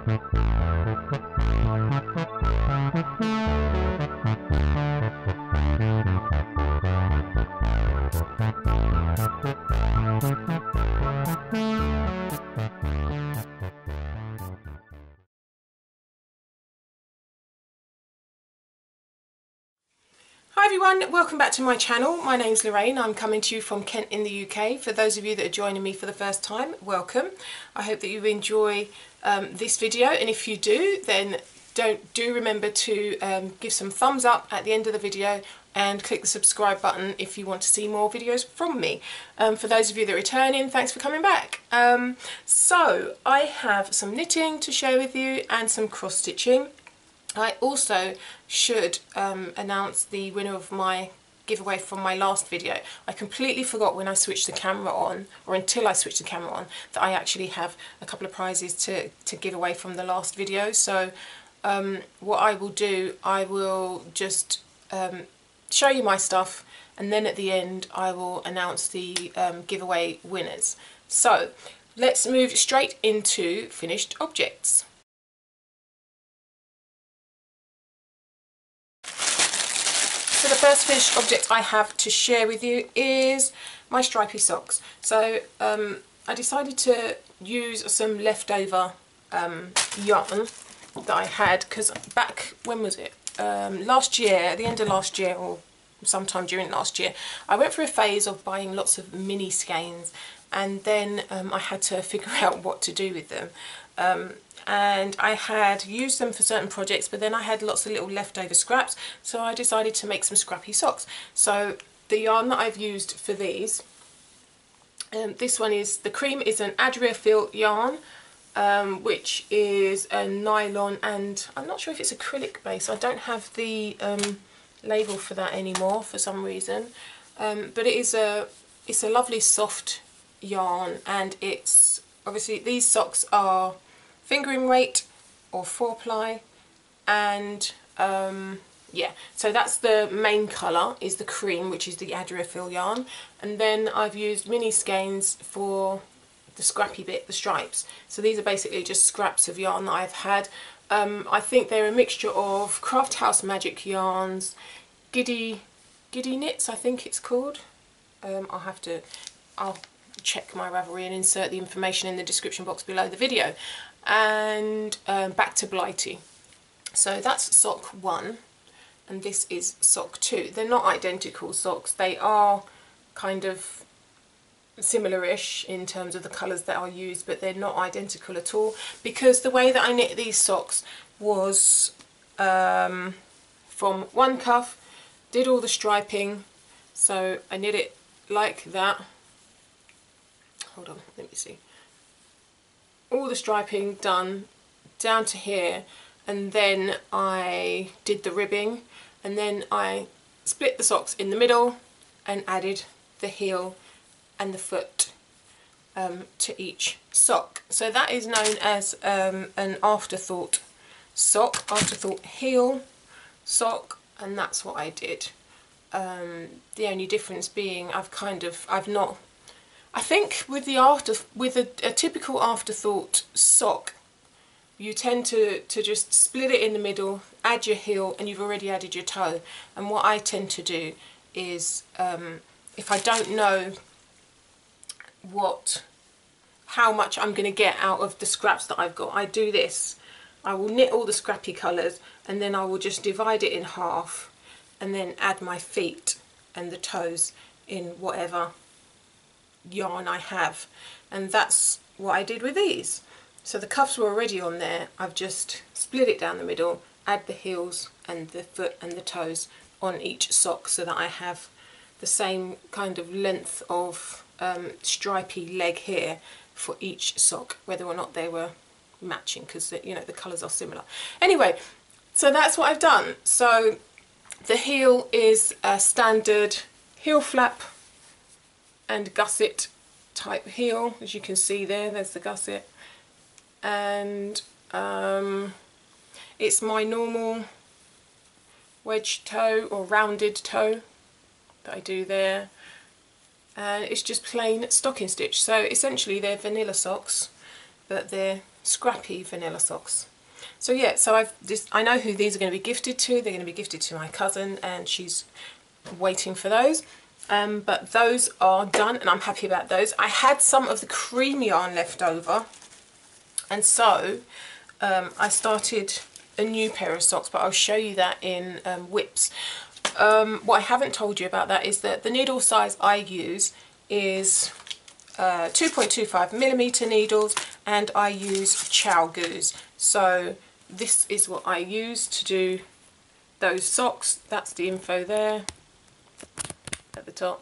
Hi everyone, welcome back to my channel. My name's Lorraine. I'm coming to you from Kent in the UK. For those of you that are joining me for the first time, welcome. I hope that you enjoy this video, and if you do, then do remember to give some thumbs up at the end of the video and click the subscribe button if you want to see more videos from me. For those of you that are returning, thanks for coming back. So I have some knitting to share with you and some cross stitching. I also should announce the winner of my giveaway from my last video. I completely forgot when I switched the camera on, or until I switched the camera on, that I actually have a couple of prizes to give away from the last video. So what I will do, I will just show you my stuff, and then at the end I will announce the giveaway winners. So let's move straight into finished objects. So the first finished object I have to share with you is my stripy socks. So I decided to use some leftover yarn that I had, because back, when was it? Last year, at the end of last year, or sometime during last year, I went through a phase of buying lots of mini skeins, and then I had to figure out what to do with them. And I had used them for certain projects, but then I had lots of little leftover scraps, so I decided to make some scrappy socks. So the yarn that I've used for these, this one is, the cream is an Adria Fill yarn, which is a nylon, and I'm not sure if it's acrylic base. I don't have the label for that anymore for some reason, but it's a lovely soft yarn, and it's obviously, these socks are fingering weight or 4-ply, and yeah, so that's the main colour, is the cream, which is the Adria Fill yarn, and then I've used mini skeins for the scrappy bit, the stripes. So these are basically just scraps of yarn that I've had. I think they're a mixture of Craft House Magic yarns, Giddy Knits I think it's called. I'll check my Ravelry and insert the information in the description box below the video, and Back to Blighty. So that's sock 1, and this is sock 2. They're not identical socks, they are kind of similar-ish in terms of the colours that are used, but they're not identical at all, because the way that I knit these socks was from one cuff, did all the striping, so I knit it like that. Hold on, let me see. All the striping done down to here, and then I did the ribbing, and then I split the socks in the middle and added the heel and the foot to each sock. So that is known as an afterthought sock, afterthought heel sock, and that's what I did. The only difference being I think with a typical afterthought sock, you tend to just split it in the middle, add your heel, and you've already added your toe. And what I tend to do is, if I don't know how much I'm going to get out of the scraps that I've got, I do this. I will knit all the scrappy colours, and then I will just divide it in half, and then add my feet and the toes in whatever yarn I have, and that's what I did with these. So the cuffs were already on there, I've just split it down the middle, add the heels and the foot and the toes on each sock, so that I have the same kind of length of stripy leg here for each sock, whether or not they were matching, because you know the colours are similar. Anyway, so that's what I've done. So the heel is a standard heel flap and gusset type heel, as you can see there's the gusset, and it's my normal wedge toe or rounded toe that I do there, and it's just plain stocking stitch. So essentially they're vanilla socks, but they're scrappy vanilla socks. So yeah, so I know who these are going to be gifted to. They're going to be gifted to my cousin, and she's waiting for those. But those are done, and I'm happy about those. I had some of the cream yarn left over, and so I started a new pair of socks, but I'll show you that in whips. What I haven't told you about that is that the needle size I use is 2.25mm needles, and I use chow goose. So this is what I use to do those socks. That's the info there at the top.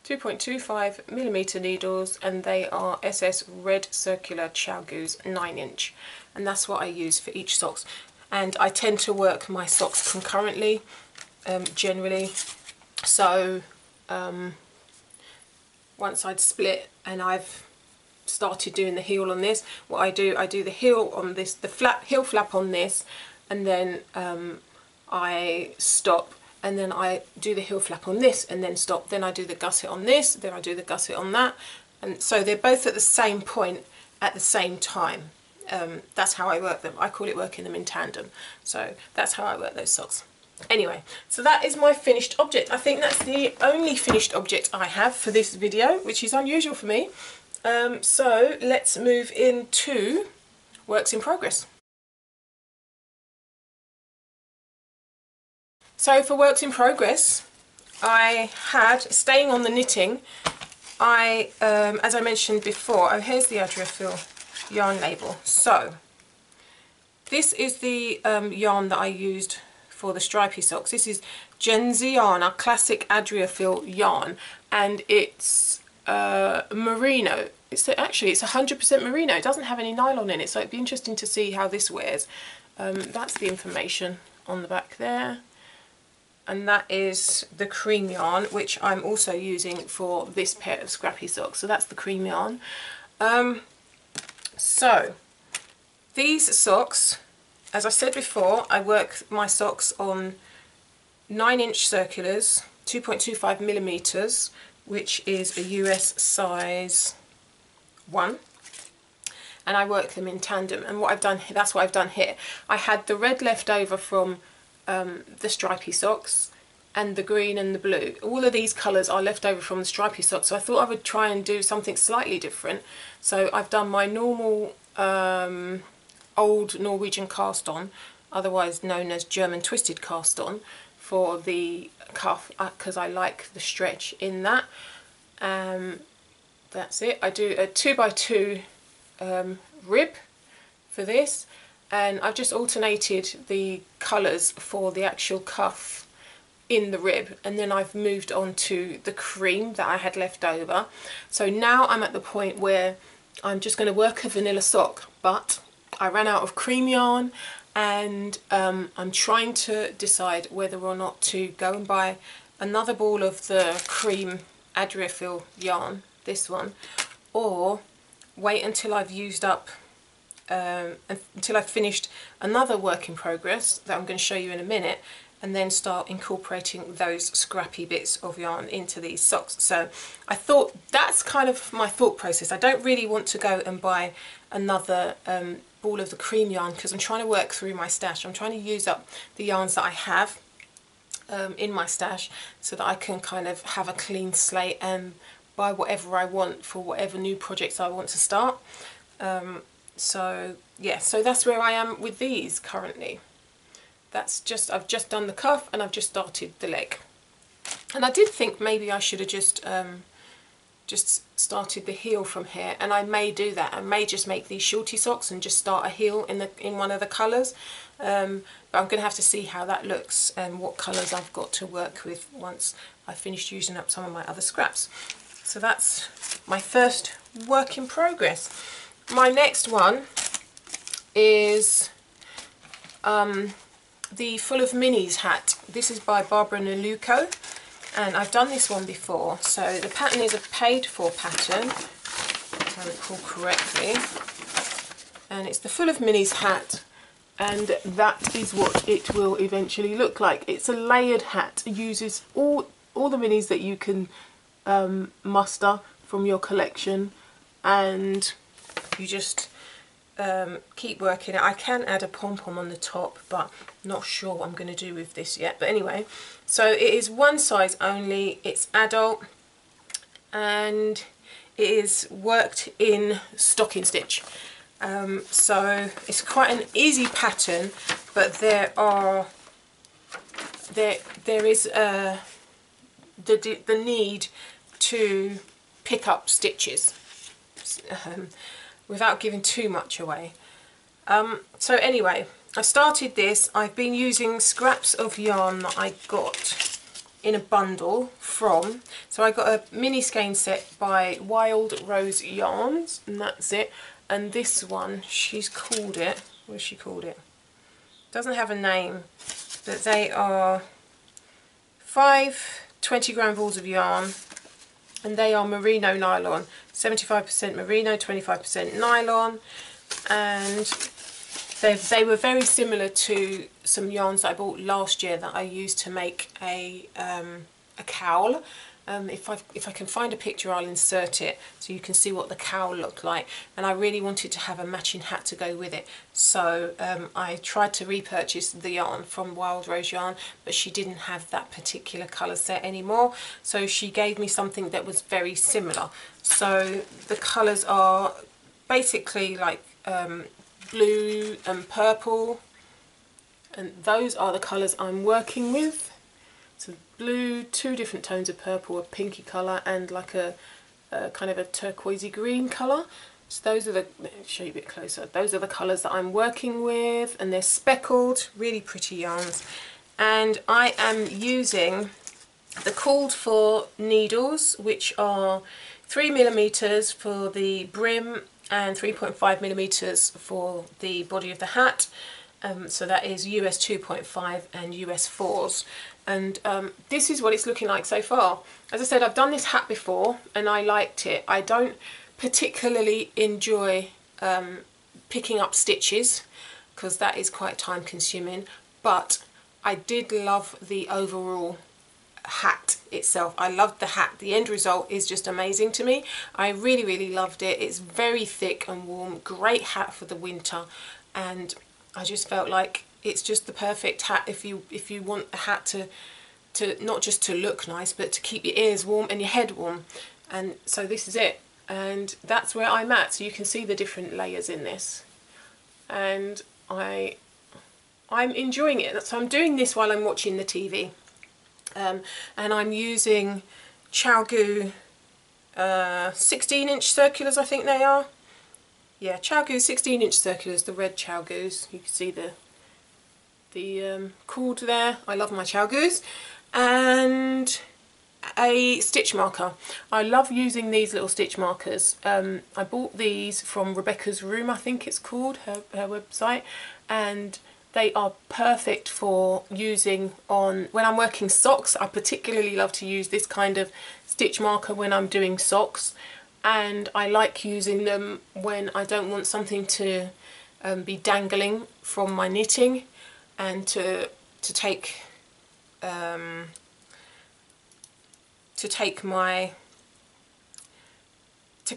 2.25mm needles, and they are SS Red Circular Chow Goose 9-inch, and that's what I use for each socks. And I tend to work my socks concurrently, generally. So once I'd split and I've started doing the heel on this, what I do the heel on this, the heel flap on this, and then I stop, and then I do the heel flap on this and then stop, then I do the gusset on this, then I do the gusset on that, and so they're both at the same point at the same time. That's how I work them. I call it working them in tandem. So that's how I work those socks. Anyway, so that is my finished object. I think that's the only finished object I have for this video, which is unusual for me. So let's move into works in progress. So for works in progress, I had, staying on the knitting, as I mentioned before, oh, here's the Adriafil yarn label. So this is the yarn that I used for the stripy socks. This is Genziana Classic Adriafil yarn, and it's merino. Actually it's 100% merino. It doesn't have any nylon in it, so it'd be interesting to see how this wears. That's the information on the back there. And that is the cream yarn, which I'm also using for this pair of scrappy socks. So that's the cream yarn. So these socks, as I said before, I work my socks on 9-inch circulars, 2.25mm, which is a US size 1. And I work them in tandem. And what I've done, that's what I've done here. I had the red left over from the stripy socks, and the green and the blue. All of these colours are left over from the stripy socks, so I thought I would try and do something slightly different. So I've done my normal old Norwegian cast on, otherwise known as German twisted cast on, for the cuff, because I like the stretch in that. That's it. I do a 2x2 rib for this, and I've just alternated the colours for the actual cuff in the rib, and then I've moved on to the cream that I had left over. So now I'm at the point where I'm just going to work a vanilla sock, but I ran out of cream yarn, and I'm trying to decide whether or not to go and buy another ball of the cream Adriafil yarn, this one, or wait until I've used up until I've finished another work in progress that I'm going to show you in a minute, and then start incorporating those scrappy bits of yarn into these socks. So I thought that's kind of my thought process. I don't really want to go and buy another ball of the cream yarn, because I'm trying to work through my stash. I'm trying to use up the yarns that I have in my stash, so that I can kind of have a clean slate and buy whatever I want for whatever new projects I want to start. So yeah, so that's where I am with these currently. That's just, I've just done the cuff and I've just started the leg. And I did think maybe I should have just started the heel from here, and I may do that. I may just make these shorty socks and just start a heel in one of the colours. But I'm going to have to see how that looks and what colours I've got to work with once I've finished using up some of my other scraps. So that's my first work in progress. My next one is the Full of Minis hat. This is by Barbara Naluko, and I've done this one before. So the pattern is a paid for pattern, if I recall correctly, and it's the Full of Minis hat, and that is what it will eventually look like. It's a layered hat. It uses all the minis that you can muster from your collection, and you just keep working it. I can add a pom-pom on the top, but not sure what I'm going to do with this yet. But anyway, so it is one size only, it's adult, and it is worked in stocking stitch. So it's quite an easy pattern, but there is the need to pick up stitches without giving too much away. So anyway, I started this. I've been using scraps of yarn that I got in a bundle from, so I got a mini skein set by Wild Rose Yarns, and that's it. And this one, she's called it, what's she called it? Doesn't have a name, but they are 5 20-gram balls of yarn, and they are merino nylon, 75% merino, 25% nylon, and they were very similar to some yarns that I bought last year that I used to make a cowl. If I can find a picture, I'll insert it so you can see what the cowl looked like. And I really wanted to have a matching hat to go with it, so I tried to repurchase the yarn from Wild Rose Yarn, but she didn't have that particular colour set anymore, so she gave me something that was very similar. So the colours are basically like blue and purple, and those are the colours I'm working with. So blue, 2 different tones of purple, a pinky colour, and like a kind of a turquoisey green colour. So those are the, let me show you a bit closer, those are the colours that I'm working with, and they're speckled, really pretty yarns. And I am using the called for needles, which are 3mm for the brim and 3.5mm for the body of the hat. So that is US 2.5 and US 4s. And this is what it's looking like so far. As I said, I've done this hat before and I liked it. I don't particularly enjoy picking up stitches because that is quite time consuming, but I did love the overall hat itself. I loved the hat. The end result is just amazing to me. I really loved it. It's very thick and warm, great hat for the winter, and I just felt like it's just the perfect hat if you want a hat to not just to look nice, but to keep your ears warm and your head warm. And so this is it, and that's where I'm at. So you can see the different layers in this, and I'm enjoying it. So I'm doing this while I'm watching the TV, and I'm using ChiaoGoo 16-inch circulars, I think they are. Yeah, ChiaoGoo 16-inch circulars, the red ChiaoGoos. You can see the cord there. I love my ChiaoGoos. And a stitch marker. I love using these little stitch markers. I bought these from Rebecca's Room, I think it's called, her website, and they are perfect for using on when I'm working socks. I particularly love to use this kind of stitch marker when I'm doing socks, and I like using them when I don't want something to be dangling from my knitting, and to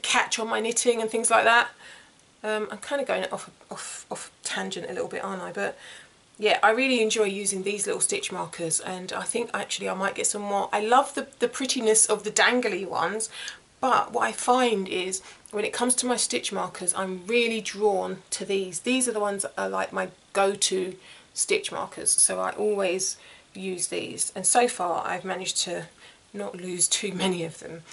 catch on my knitting and things like that. I'm kind of going off tangent a little bit, aren't I? But yeah, I really enjoy using these little stitch markers, and I think actually I might get some more. I love the prettiness of the dangly ones, but what I find is when it comes to my stitch markers, I'm really drawn to these. These are the ones that are like my go-to stitch markers, so I always use these, and so far I've managed to not lose too many of them.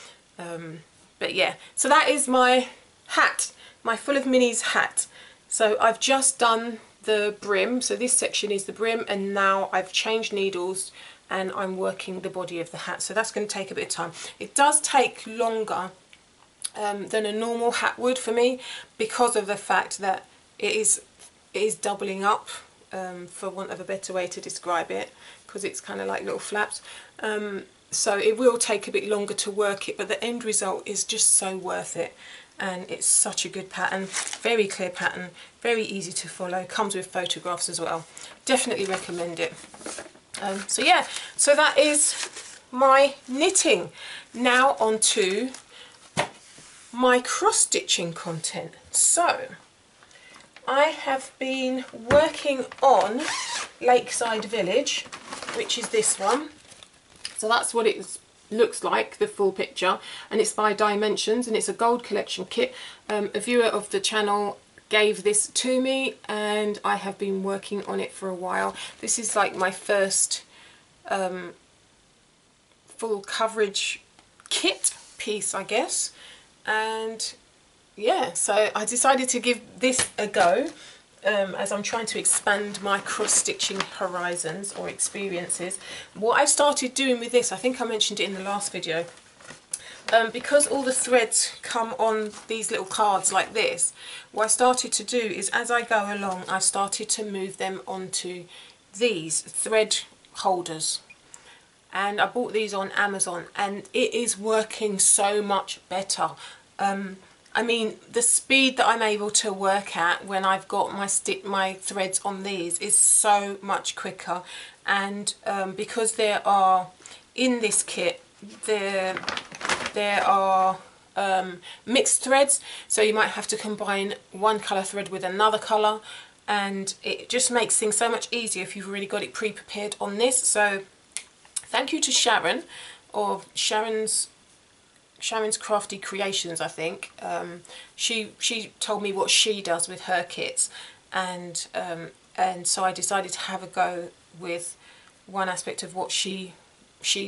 But yeah, so that is my hat, my Full of Minis hat. So I've just done the brim, so this section is the brim, and now I've changed needles and I'm working the body of the hat, so that's going to take a bit of time. It does take longer than a normal hat would for me, because of the fact that it is doubling up, for want of a better way to describe it, because it's kind of like little flaps. So it will take a bit longer to work it, but the end result is just so worth it, and it's such a good pattern, very clear pattern, very easy to follow, comes with photographs as well. Definitely recommend it. So yeah, so that is my knitting. Now on to my cross-stitching content. So I have been working on Lakeside Village, which is this one. So that's what it looks like, the full picture, and it's by Dimensions, and it's a gold collection kit. A viewer of the channel gave this to me, and I have been working on it for a while. This is like my first full coverage kit piece, I guess, and yeah, so I decided to give this a go as I'm trying to expand my cross-stitching horizons or experiences. What I started doing with this, I think I mentioned it in the last video, because all the threads come on these little cards like this, what I started to do is, as I go along, I started to move them onto these thread holders. And I bought these on Amazon, and it is working so much better. I mean, the speed that I'm able to work at when I've got my threads on these is so much quicker. And because there are, in this kit, there are mixed threads, so you might have to combine one colour thread with another colour, and it just makes things so much easier if you've already got it pre-prepared on this. So thank you to Sharon, or Sharon's Crafty Creations, I think. She told me what she does with her kits, and so I decided to have a go with one aspect of what she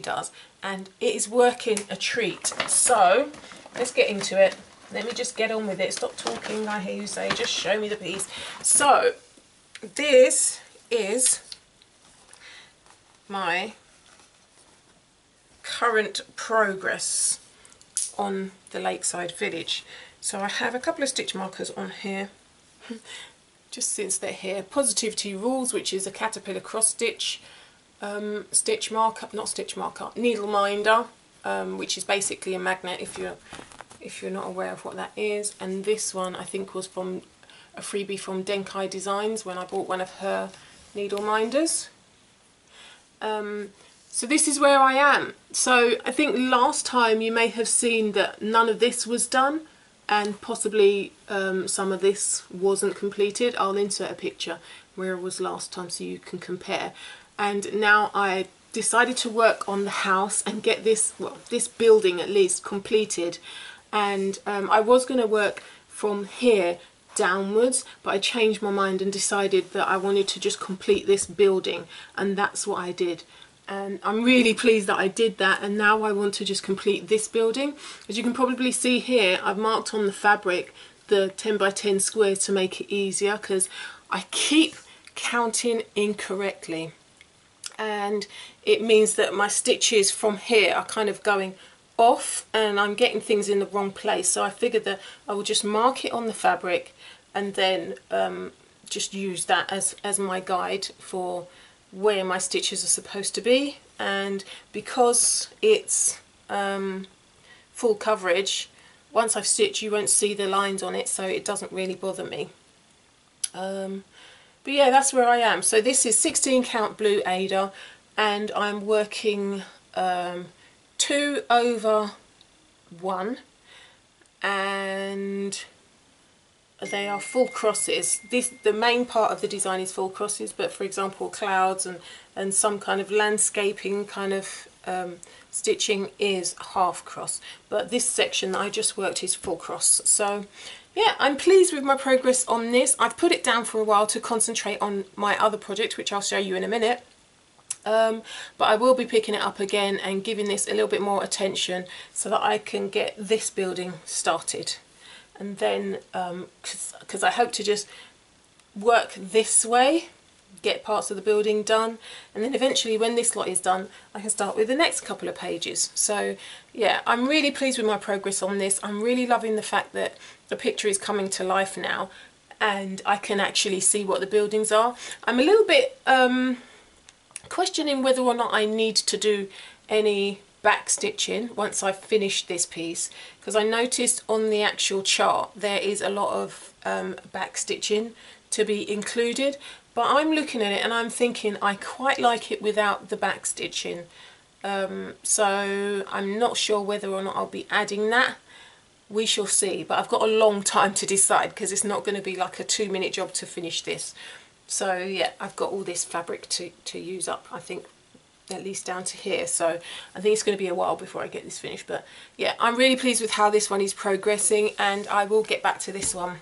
does, and it is working a treat. So let's get into it. Let me just get on with it. Stop talking, I hear you say, just show me the piece. So this is my current progress on the Lakeside Village. So I have a couple of stitch markers on here just since they're here. Positivity Rules, which is a caterpillar cross stitch needle minder, which is basically a magnet if you're not aware of what that is. And this one I think was from a freebie from Denkai Designs when I bought one of her needle minders. So this is where I am. So I think last time you may have seen that none of this was done, and possibly some of this wasn't completed. I'll insert a picture where it was last time so you can compare. And now I decided to work on the house and get this, well, this building at least completed. And I was going to work from here downwards, but I changed my mind and decided that I wanted to just complete this building, and that's what I did. And I'm really pleased that I did that, and now I want to just complete this building. As you can probably see here, I've marked on the fabric the 10 by 10 squares to make it easier, because I keep counting incorrectly, and it means that my stitches from here are kind of going off and I'm getting things in the wrong place. So I figured that I will just mark it on the fabric and then just use that as my guide for where my stitches are supposed to be. And because it's full coverage, once I've stitched you won't see the lines on it, so it doesn't really bother me. But yeah, that's where I am. So this is 16 count blue Ada, and I'm working 2 over 1, and they are full crosses. The main part of the design is full crosses, but for example clouds and some kind of landscaping kind of stitching is half cross, but this section that I just worked is full cross. So yeah, I'm pleased with my progress on this. I've put it down for a while to concentrate on my other project, which I'll show you in a minute. But I will be picking it up again and giving this a little bit more attention so that I can get this building started. And then, because I hope to just work this way, get parts of the building done, and then eventually when this lot is done I can start with the next couple of pages. So yeah, I'm really pleased with my progress on this. I'm really loving the fact that the picture is coming to life now and I can actually see what the buildings are. I'm a little bit questioning whether or not I need to do any back stitching once I've finished this piece, because I noticed on the actual chart there is a lot of back stitching to be included, but I'm looking at it and I'm thinking I quite like it without the back stitching. So I'm not sure whether or not I'll be adding that. we shall see, but I've got a long time to decide because it's not going to be like a 2-minute job to finish this. So yeah, I've got all this fabric to use up, I think, at least down to here, so I think it's going to be a while before I get this finished. But yeah, I'm really pleased with how this one is progressing, and I will get back to this one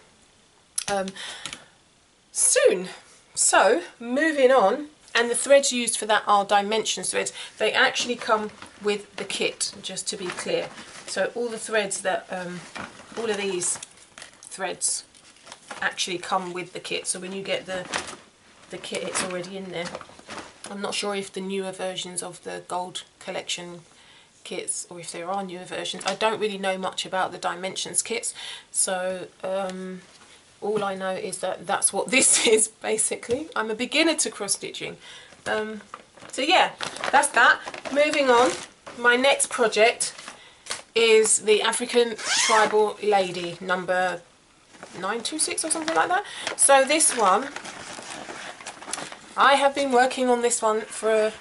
soon. So moving on, and the threads used for that are dimension threads. They actually come with the kit, just to be clear. So all the threads that all of these threads actually come with the kit, so when you get the kit, it's already in there. I'm not sure if the newer versions of the gold collection kits, or if there are newer versions. I don't really know much about the dimensions kits, so all I know is that that's what this is basically. I'm a beginner to cross stitching. So yeah, that's that. Moving on, my next project is the African Tribal Lady number 926 or something like that. So this one, I have been working on this one for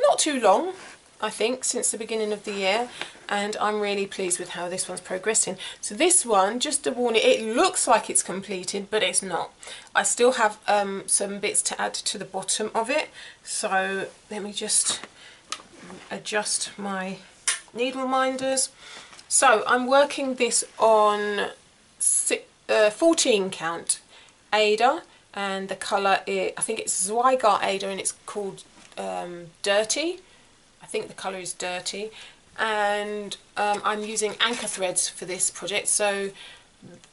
not too long, I think, since the beginning of the year, and I'm really pleased with how this one's progressing. So this one, just to warn you, it looks like it's completed, but it's not. I still have some bits to add to the bottom of it, so let me just adjust my needle minders. So I'm working this on 14 count Ada, and the colour is, I think it's Zweigart Ada, and it's called Dirty. I think the colour is Dirty, and I'm using anchor threads for this project. So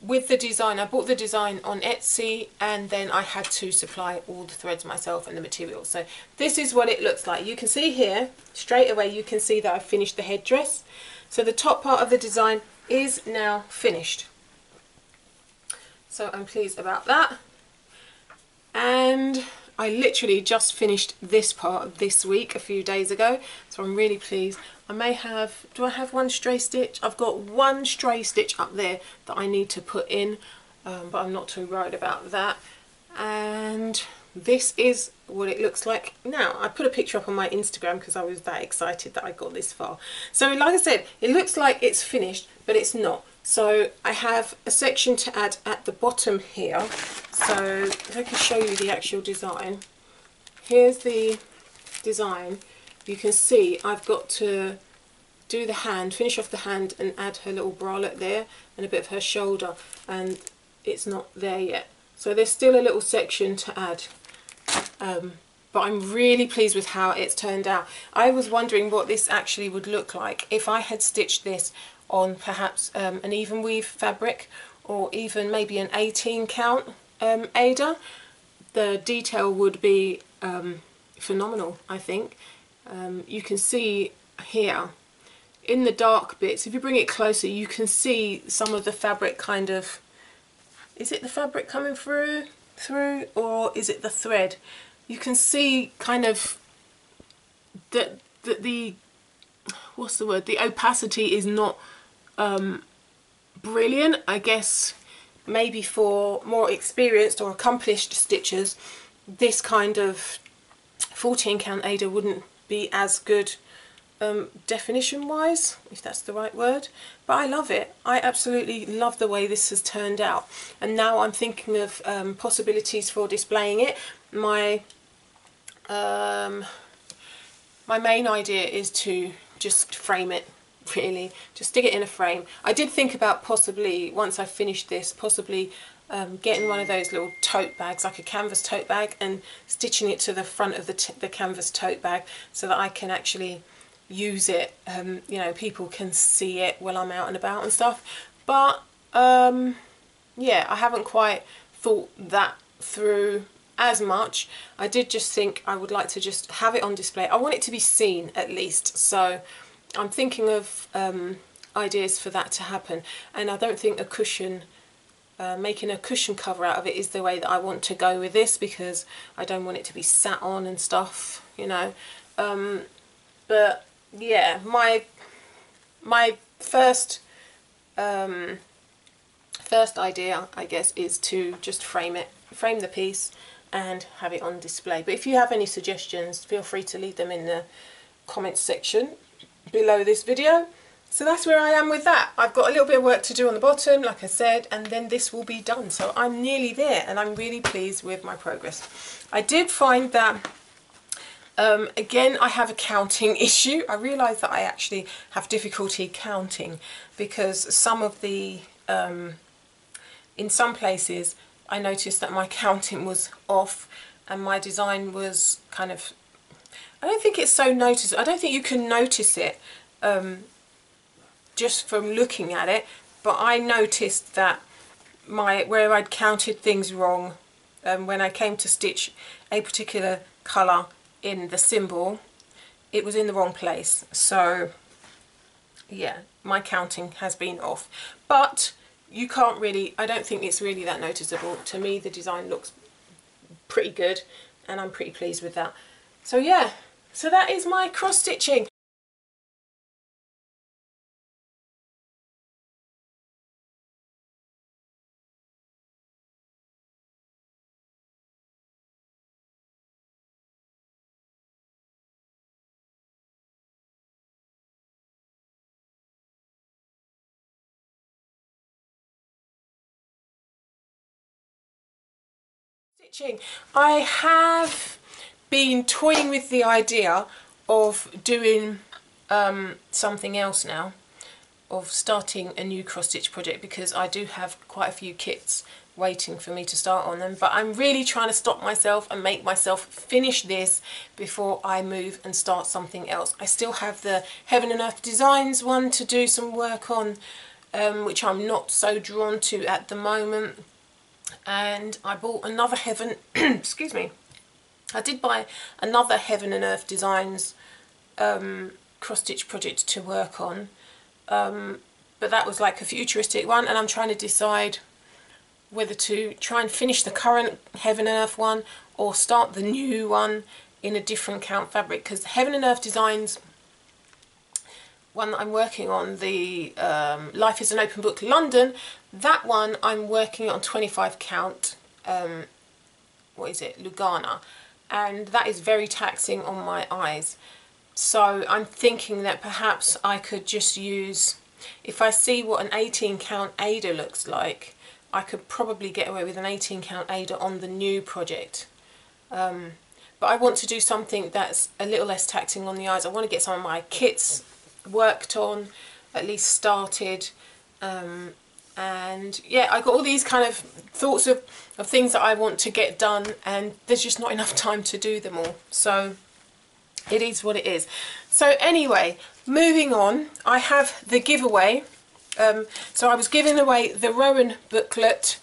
with the design, I bought the design on Etsy, and then I had to supply all the threads myself and the material. So this is what it looks like. You can see here, straight away you can see that I've finished the headdress. So the top part of the design is now finished. So I'm pleased about that. And I literally just finished this part this week, a few days ago, so I'm really pleased. I may have, do I have one stray stitch? I've got one stray stitch up there that I need to put in, but I'm not too worried about that. And this is what it looks like now. I put a picture up on my Instagram because I was that excited that I got this far. So like I said, it looks like it's finished, but it's not. So I have a section to add at the bottom here. So if I can show you the actual design. Here's the design. You can see I've got to do the hand, finish off the hand and add her little bralette there and a bit of her shoulder, and it's not there yet. So there's still a little section to add. But I'm really pleased with how it's turned out. I was wondering what this actually would look like if I had stitched this on perhaps an even weave fabric, or even maybe an 18 count Ada. The detail would be phenomenal, I think. You can see here in the dark bits, if you bring it closer, you can see some of the fabric kind of, is it the fabric coming through or is it the thread? You can see kind of that the what's the word, the opacity is not brilliant. I guess maybe for more experienced or accomplished stitchers, this kind of 14 count Ada wouldn't be as good definition wise, if that's the right word, but I love it. I absolutely love the way this has turned out, and now I'm thinking of possibilities for displaying it. My main idea is to just frame it, really, just stick it in a frame. I did think about possibly, once I finished this, possibly getting one of those little tote bags, like a canvas tote bag, and stitching it to the front of the canvas tote bag so that I can actually use it, you know, people can see it while I'm out and about and stuff. But yeah, I haven't quite thought that through as much. I did just think I would like to just have it on display. I want it to be seen at least, so I'm thinking of ideas for that to happen. And I don't think a cushion, making a cushion cover out of it is the way that I want to go with this, because I don't want it to be sat on and stuff, you know. But yeah, my first idea, I guess, is to just frame the piece and have it on display. But if you have any suggestions, feel free to leave them in the comments section below this video, So that's where I am with that. I've got a little bit of work to do on the bottom, like I said, and then this will be done. So I'm nearly there and I'm really pleased with my progress. I did find that, again, I have a counting issue. I realised that I actually have difficulty counting because some of the, in some places, I noticed that my counting was off and my design was kind of, I don't think it's so noticeable. I don't think you can notice it just from looking at it, but I noticed that where I'd counted things wrong, when I came to stitch a particular colour in the symbol, it was in the wrong place. So yeah, my counting has been off, but you can't really, I don't think it's really that noticeable. To me the design looks pretty good and I'm pretty pleased with that. So yeah, so that is my cross stitching. I have been toying with the idea of doing something else now, of starting a new cross stitch project, because I do have quite a few kits waiting for me to start on them, but I'm really trying to stop myself and make myself finish this before I move and start something else. I still have the Heaven and Earth Designs one to do some work on, which I'm not so drawn to at the moment. And I bought another Heaven, excuse me, I did buy another Heaven and Earth Designs cross stitch project to work on, but that was like a futuristic one, and I'm trying to decide whether to try and finish the current Heaven and Earth one or start the new one in a different count fabric, because Heaven and Earth Designs one that I'm working on, the Life is an Open Book London, that one I'm working on 25 count, what is it, Lugana, and that is very taxing on my eyes. So I'm thinking that perhaps I could just use, if I see what an 18 count Ada looks like, I could probably get away with an 18 count Ada on the new project. But I want to do something that's a little less taxing on the eyes. I want to get some of my kits worked on, at least started, and yeah, I got all these kind of thoughts of things that I want to get done, and there's just not enough time to do them all, so it is what it is. So anyway, moving on, I have the giveaway. So I was giving away the Rowan booklet,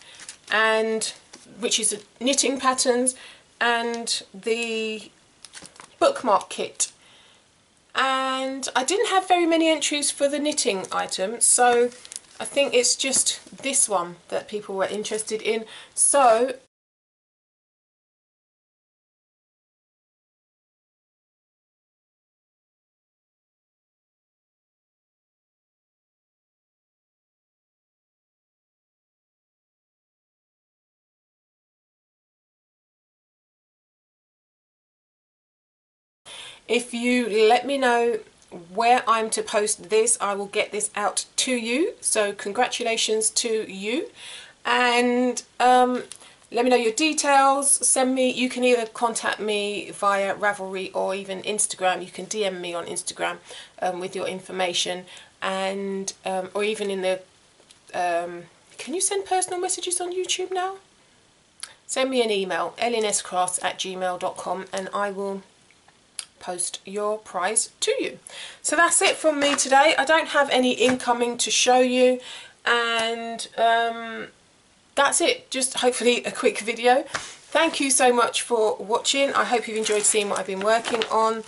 and which is knitting patterns, and the bookmark kit. And I didn't have very many entries for the knitting item, so I think it's just this one that people were interested in. So if you let me know where I'm to post this, I will get this out to you. So congratulations to you, and let me know your details. Send me, you can either contact me via Ravelry or even Instagram. You can DM me on Instagram with your information, and or even in the can you send personal messages on YouTube now? Send me an email, ellinescrafts@gmail.com, and I will post your prize to you. So that's it from me today. I don't have any incoming to show you, and that's it. Just hopefully a quick video. Thank you so much for watching. I hope you've enjoyed seeing what I've been working on.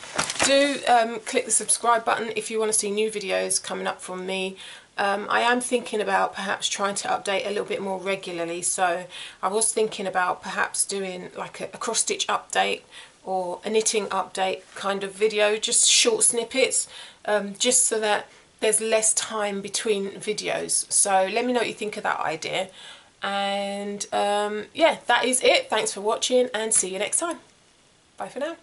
Do click the subscribe button if you want to see new videos coming up from me. I am thinking about perhaps trying to update a little bit more regularly, so I was thinking about perhaps doing like a cross stitch update or a knitting update kind of video, just short snippets, just so that there's less time between videos. So let me know what you think of that idea, and yeah, that is it. Thanks for watching, and see you next time. Bye for now.